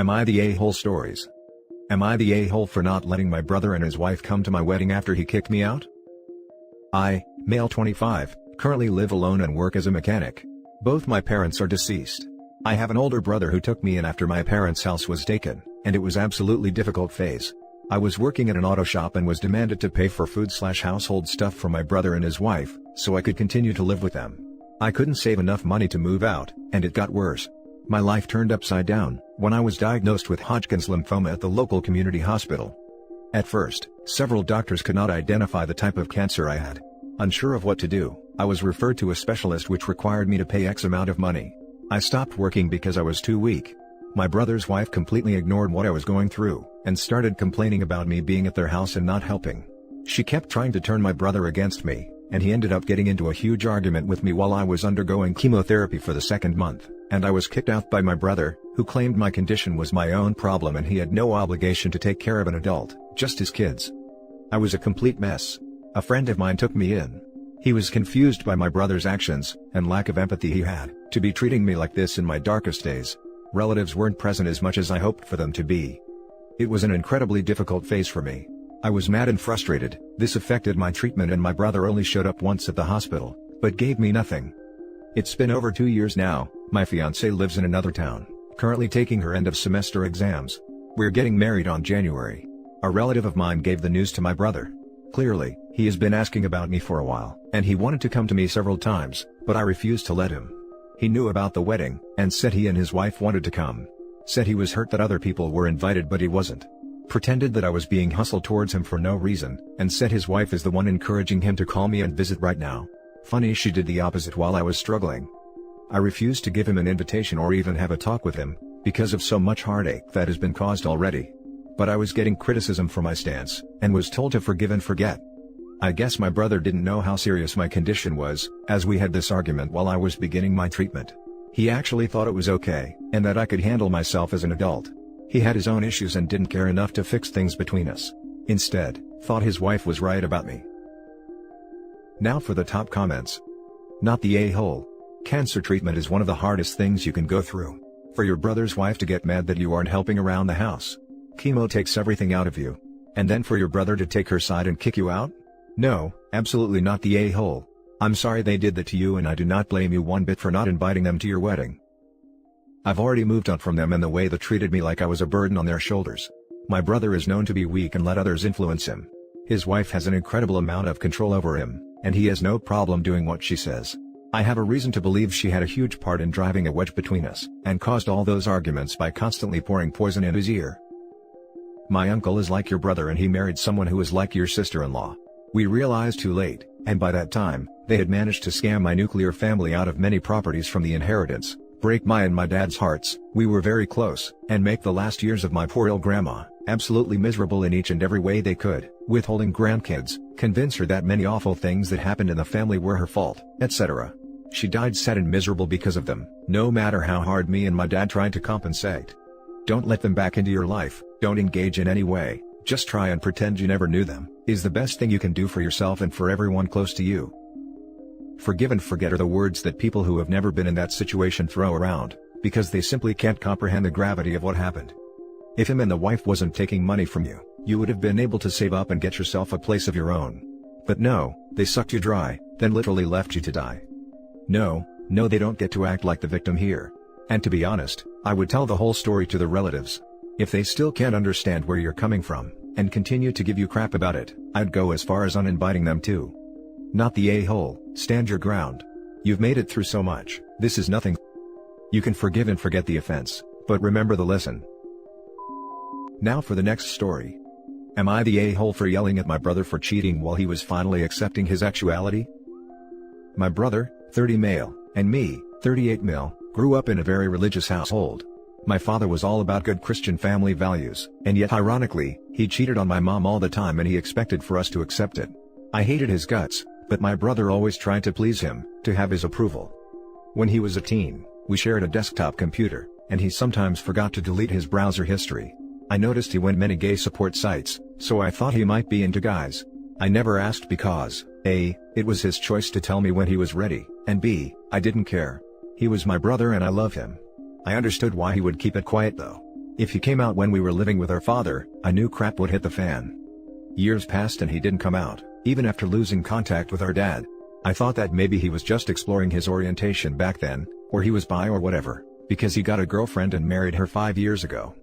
Am I the a-hole stories? Am I the a-hole for not letting my brother and his wife come to my wedding after he kicked me out? I, male 25, currently live alone and work as a mechanic. Both my parents are deceased. I have an older brother who took me in after my parents' house was taken, and it was absolutely difficult phase. I was working at an auto shop and was demanded to pay for food/household stuff for my brother and his wife, so I could continue to live with them. I couldn't save enough money to move out, and it got worse. My life turned upside down when I was diagnosed with Hodgkin's lymphoma at the local community hospital. At first, several doctors could not identify the type of cancer I had. Unsure of what to do, I was referred to a specialist, which required me to pay X amount of money. I stopped working because I was too weak. My brother's wife completely ignored what I was going through, and started complaining about me being at their house and not helping. She kept trying to turn my brother against me, and he ended up getting into a huge argument with me while I was undergoing chemotherapy for the second month, and I was kicked out by my brother, who claimed my condition was my own problem and he had no obligation to take care of an adult, just his kids. I was a complete mess. A friend of mine took me in. He was confused by my brother's actions, and lack of empathy he had, to be treating me like this in my darkest days. Relatives weren't present as much as I hoped for them to be. It was an incredibly difficult phase for me. I was mad and frustrated. This affected my treatment, and my brother only showed up once at the hospital, but gave me nothing. It's been over 2 years now. My fiancée lives in another town, currently taking her end of semester exams. We're getting married on January. A relative of mine gave the news to my brother. Clearly, he has been asking about me for a while, and he wanted to come to me several times, but I refused to let him. He knew about the wedding, and said he and his wife wanted to come. Said he was hurt that other people were invited but he wasn't. Pretended that I was being hustled towards him for no reason, and said his wife is the one encouraging him to call me and visit right now. Funny, she did the opposite while I was struggling. I refused to give him an invitation or even have a talk with him, because of so much heartache that has been caused already. But I was getting criticism for my stance, and was told to forgive and forget. I guess my brother didn't know how serious my condition was, as we had this argument while I was beginning my treatment. He actually thought it was okay, and that I could handle myself as an adult. He had his own issues and didn't care enough to fix things between us. Instead, thought his wife was right about me. Now for the top comments. Not the a-hole. Cancer treatment is one of the hardest things you can go through. For your brother's wife to get mad that you aren't helping around the house. Chemo takes everything out of you. And then for your brother to take her side and kick you out? No, absolutely not the a-hole. I'm sorry they did that to you, and I do not blame you one bit for not inviting them to your wedding. I've already moved on from them and the way they treated me like I was a burden on their shoulders. My brother is known to be weak and let others influence him. His wife has an incredible amount of control over him, and he has no problem doing what she says. I have a reason to believe she had a huge part in driving a wedge between us, and caused all those arguments by constantly pouring poison in his ear. My uncle is like your brother, and he married someone who is like your sister-in-law. We realized too late, and by that time, they had managed to scam my nuclear family out of many properties from the inheritance, break my and my dad's hearts. We were very close, and make the last years of my poor ill grandma absolutely miserable in each and every way they could, withholding grandkids, convince her that many awful things that happened in the family were her fault, etc. She died sad and miserable because of them, no matter how hard me and my dad tried to compensate. Don't let them back into your life, don't engage in any way, just try and pretend you never knew them, is the best thing you can do for yourself and for everyone close to you. Forgive and forget are the words that people who have never been in that situation throw around, because they simply can't comprehend the gravity of what happened. If him and the wife wasn't taking money from you, you would have been able to save up and get yourself a place of your own. But no, they sucked you dry, then literally left you to die. No, they don't get to act like the victim here. And to be honest, I would tell the whole story to the relatives. If they still can't understand where you're coming from, and continue to give you crap about it, I'd go as far as uninviting them too. Not the a-hole. Stand your ground. You've made it through so much, this is nothing. You can forgive and forget the offense, but remember the lesson. Now for the next story. Am I the a-hole for yelling at my brother for cheating while he was finally accepting his sexuality? My brother, 30 male, and me, 38 male, grew up in a very religious household. My father was all about good Christian family values, and yet ironically, he cheated on my mom all the time and he expected for us to accept it. I hated his guts, but my brother always tried to please him, to have his approval. When he was a teen, we shared a desktop computer, and he sometimes forgot to delete his browser history. I noticed he went many gay support sites, so I thought he might be into guys. I never asked because, A, it was his choice to tell me when he was ready, and B, I didn't care. He was my brother and I love him. I understood why he would keep it quiet though. If he came out when we were living with our father, I knew crap would hit the fan. Years passed and he didn't come out, even after losing contact with our dad. I thought that maybe he was just exploring his orientation back then, or he was bi or whatever, because he got a girlfriend and married her 5 years ago.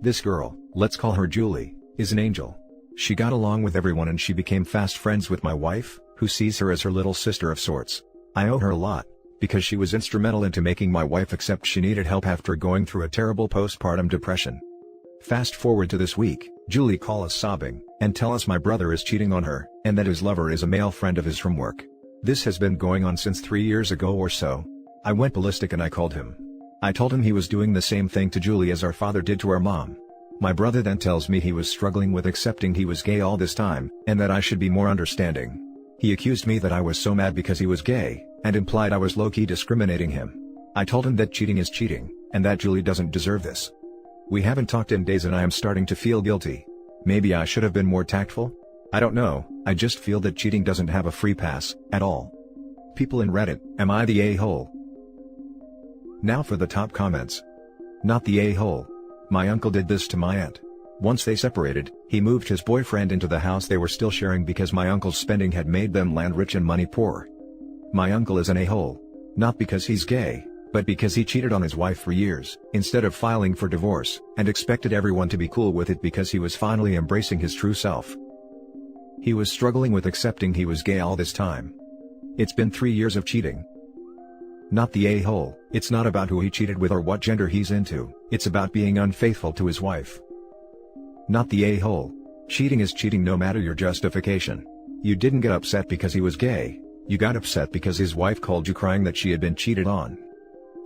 This girl, let's call her Julie, is an angel. She got along with everyone and she became fast friends with my wife, who sees her as her little sister of sorts. I owe her a lot, because she was instrumental into making my wife accept she needed help after going through a terrible postpartum depression. Fast forward to this week, Julie calls us sobbing, and tell us my brother is cheating on her, and that his lover is a male friend of his from work. This has been going on since 3 years ago or so. I went ballistic and I called him. I told him he was doing the same thing to Julie as our father did to our mom. My brother then tells me he was struggling with accepting he was gay all this time, and that I should be more understanding. He accused me that I was so mad because he was gay, and implied I was low-key discriminating him. I told him that cheating is cheating, and that Julie doesn't deserve this. We haven't talked in days and I am starting to feel guilty. Maybe I should have been more tactful? I don't know, I just feel that cheating doesn't have a free pass, at all. People in Reddit, am I the a-hole? Now for the top comments. Not the a-hole. My uncle did this to my aunt. Once they separated, he moved his boyfriend into the house they were still sharing because my uncle's spending had made them land rich and money poor. My uncle is an a-hole. Not because he's gay, but because he cheated on his wife for years, instead of filing for divorce, and expected everyone to be cool with it because he was finally embracing his true self. He was struggling with accepting he was gay all this time. It's been 3 years of cheating. Not the a-hole. It's not about who he cheated with or what gender he's into, it's about being unfaithful to his wife. Not the a-hole. Cheating is cheating no matter your justification. You didn't get upset because he was gay, you got upset because his wife called you crying that she had been cheated on.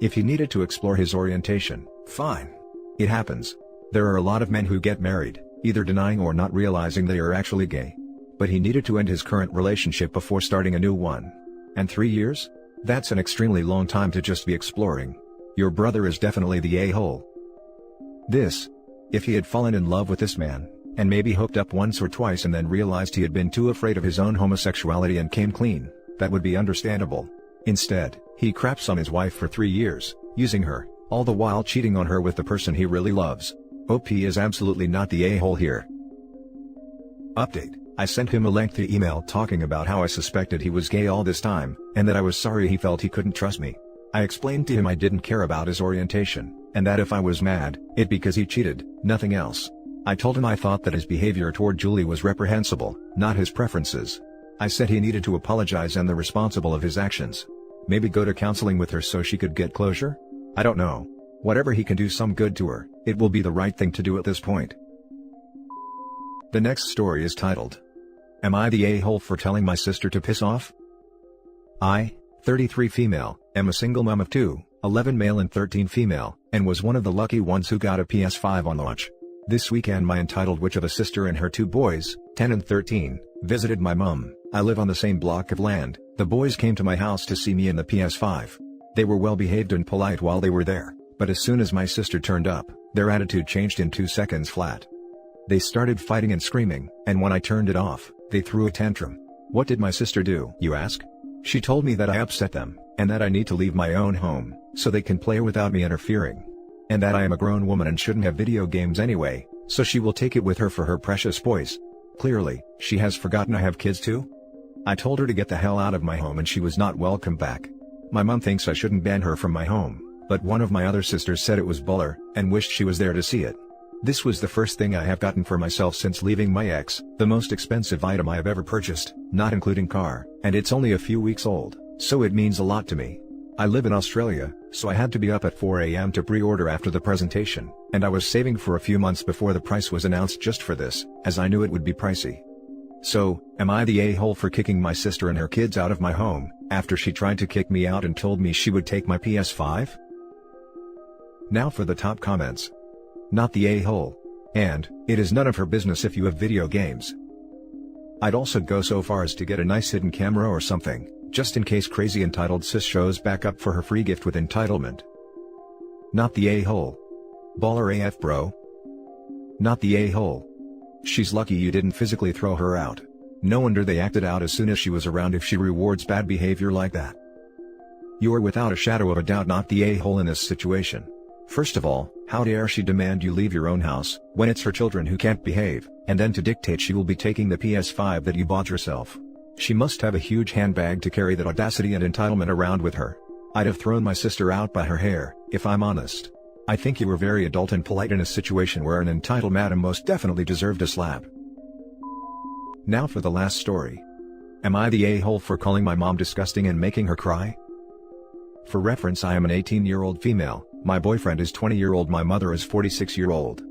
If he needed to explore his orientation, fine. It happens. There are a lot of men who get married, either denying or not realizing they are actually gay. But he needed to end his current relationship before starting a new one. And 3 years? That's an extremely long time to just be exploring. Your brother is definitely the a-hole. If he had fallen in love with this man, and maybe hooked up once or twice and then realized he had been too afraid of his own homosexuality and came clean, that would be understandable. Instead, he craps on his wife for 3 years, using her, all the while cheating on her with the person he really loves. OP is absolutely not the a-hole here. Update. I sent him a lengthy email talking about how I suspected he was gay all this time, and that I was sorry he felt he couldn't trust me. I explained to him I didn't care about his orientation, and that if I was mad, it'd because he cheated, nothing else. I told him I thought that his behavior toward Julie was reprehensible, not his preferences. I said he needed to apologize and the responsible of his actions. Maybe go to counseling with her so she could get closure? I don't know. Whatever he can do some good to her, it will be the right thing to do at this point. The next story is titled, Am I the a-hole for telling my sister to piss off? I, 33 female, am a single mom of 2, 11 male and 13 female, and was one of the lucky ones who got a PS5 on launch. This weekend my entitled witch of a sister and her 2 boys, 10 and 13, visited my mum. I live on the same block of land. The boys came to my house to see me and the PS5. They were well behaved and polite while they were there, but as soon as my sister turned up, their attitude changed in 2 seconds flat. They started fighting and screaming, and when I turned it off, they threw a tantrum. What did my sister do, you ask? She told me that I upset them, and that I need to leave my own home, so they can play without me interfering. And that I am a grown woman and shouldn't have video games anyway, so she will take it with her for her precious boys. Clearly, she has forgotten I have kids too? I told her to get the hell out of my home and she was not welcome back. My mom thinks I shouldn't ban her from my home, but one of my other sisters said it was buller, and wished she was there to see it. This was the first thing I have gotten for myself since leaving my ex, the most expensive item I have ever purchased, not including car, and it's only a few weeks old, so it means a lot to me. I live in Australia, so I had to be up at 4 a.m. to pre-order after the presentation, and I was saving for a few months before the price was announced just for this, as I knew it would be pricey. So, am I the a-hole for kicking my sister and her kids out of my home, after she tried to kick me out and told me she would take my PS5? Now for the top comments. Not the a-hole. And, it is none of her business if you have video games. I'd also go so far as to get a nice hidden camera or something, just in case crazy entitled sis shows back up for her free gift with entitlement. Not the a-hole. Baller AF bro. Not the a-hole. She's lucky you didn't physically throw her out. No wonder they acted out as soon as she was around if she rewards bad behavior like that. You are without a shadow of a doubt not the a-hole in this situation. First of all, how dare she demand you leave your own house, when it's her children who can't behave, and then to dictate she will be taking the PS5 that you bought yourself. She must have a huge handbag to carry that audacity and entitlement around with her. I'd have thrown my sister out by her hair, if I'm honest. I think you were very adult and polite in a situation where an entitled madam most definitely deserved a slap. Now for the last story. Am I the a-hole for calling my mom disgusting and making her cry? For reference, I am an 18-year-old female, my boyfriend is 20-year-old, my mother is 46-year-old.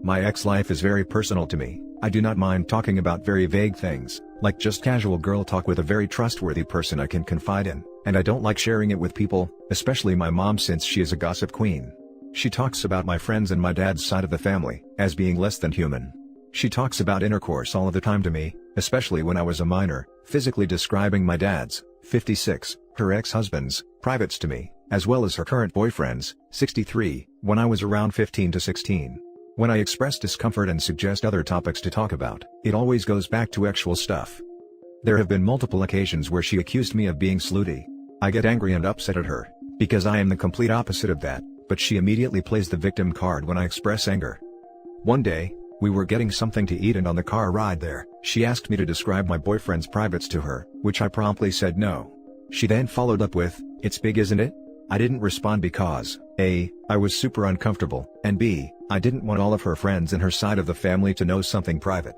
My ex-life is very personal to me. I do not mind talking about very vague things, like just casual girl talk with a very trustworthy person I can confide in, and I don't like sharing it with people, especially my mom, since she is a gossip queen. She talks about my friends and my dad's side of the family, as being less than human. She talks about intercourse all of the time to me, especially when I was a minor, physically describing my dad's, 56, her ex-husband's, privates to me, as well as her current boyfriend's, 63, when I was around 15 to 16. When I express discomfort and suggest other topics to talk about, it always goes back to actual stuff. There have been multiple occasions where she accused me of being slutty. I get angry and upset at her, because I am the complete opposite of that, but she immediately plays the victim card when I express anger. One day, we were getting something to eat, and on the car ride there, she asked me to describe my boyfriend's privates to her, which I promptly said no. She then followed up with, "It's big, isn't it?" I didn't respond because, A, I was super uncomfortable, and B, I didn't want all of her friends and her side of the family to know something private.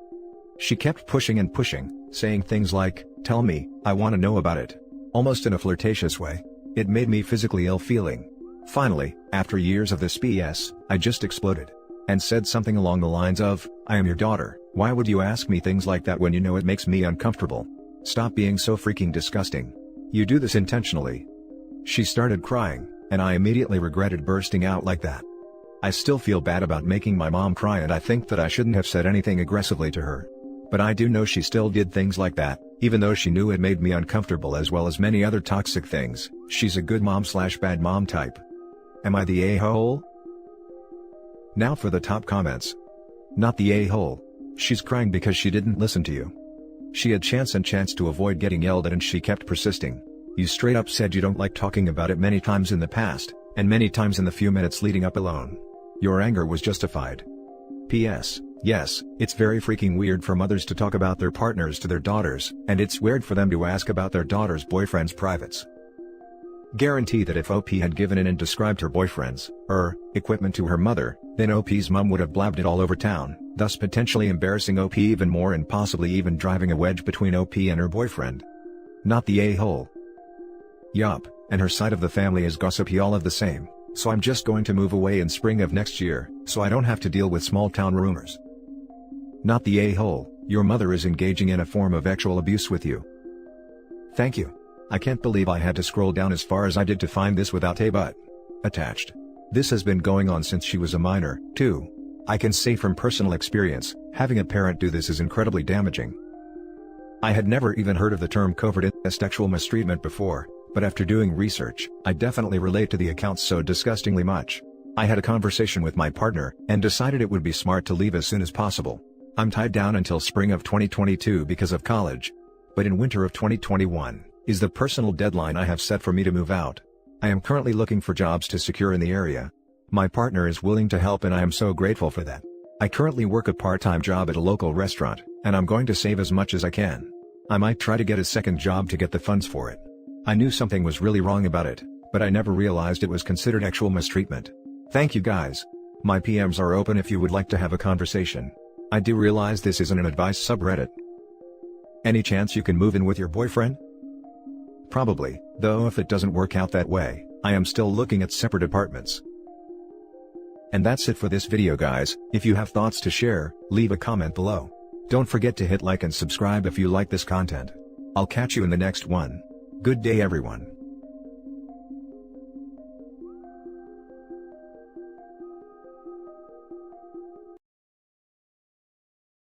She kept pushing and pushing, saying things like, "Tell me, I want to know about it," almost in a flirtatious way. It made me physically ill feeling. Finally, after years of this BS, I just exploded. And said something along the lines of, "I am your daughter, why would you ask me things like that when you know it makes me uncomfortable? Stop being so freaking disgusting. You do this intentionally." She started crying, and I immediately regretted bursting out like that. I still feel bad about making my mom cry, and I think that I shouldn't have said anything aggressively to her. But I do know she still did things like that, even though she knew it made me uncomfortable, as well as many other toxic things. She's a good mom/bad mom type. Am I the a-hole? Now for the top comments. Not the a-hole. She's crying because she didn't listen to you. She had chance and chance to avoid getting yelled at, and she kept persisting. You straight up said you don't like talking about it many times in the past, and many times in the few minutes leading up alone. Your anger was justified. P.S. Yes, it's very freaking weird for mothers to talk about their partners to their daughters, and it's weird for them to ask about their daughter's boyfriend's privates. Guarantee that if OP had given in and described her boyfriend's, equipment to her mother, then OP's mom would have blabbed it all over town, thus potentially embarrassing OP even more and possibly even driving a wedge between OP and her boyfriend. Not the a-hole. Yup, and her side of the family is gossipy all of the same, so I'm just going to move away in spring of next year, so I don't have to deal with small town rumors. Not the a-hole. Your mother is engaging in a form of sexual abuse with you. Thank you. I can't believe I had to scroll down as far as I did to find this without a but attached. This has been going on since she was a minor, too. I can say from personal experience, having a parent do this is incredibly damaging. I had never even heard of the term covert sexual mistreatment before, but after doing research, I definitely relate to the accounts so disgustingly much. I had a conversation with my partner, and decided it would be smart to leave as soon as possible. I'm tied down until spring of 2022 because of college. But in winter of 2021, is the personal deadline I have set for me to move out. I am currently looking for jobs to secure in the area. My partner is willing to help, and I am so grateful for that. I currently work a part-time job at a local restaurant, and I'm going to save as much as I can. I might try to get a second job to get the funds for it. I knew something was really wrong about it, but I never realized it was considered sexual mistreatment. Thank you guys. My PMs are open if you would like to have a conversation. I do realize this isn't an advice subreddit. Any chance you can move in with your boyfriend? Probably, though if it doesn't work out that way, I am still looking at separate apartments. And that's it for this video, guys. If you have thoughts to share, leave a comment below. Don't forget to hit like and subscribe if you like this content. I'll catch you in the next one. Good day everyone.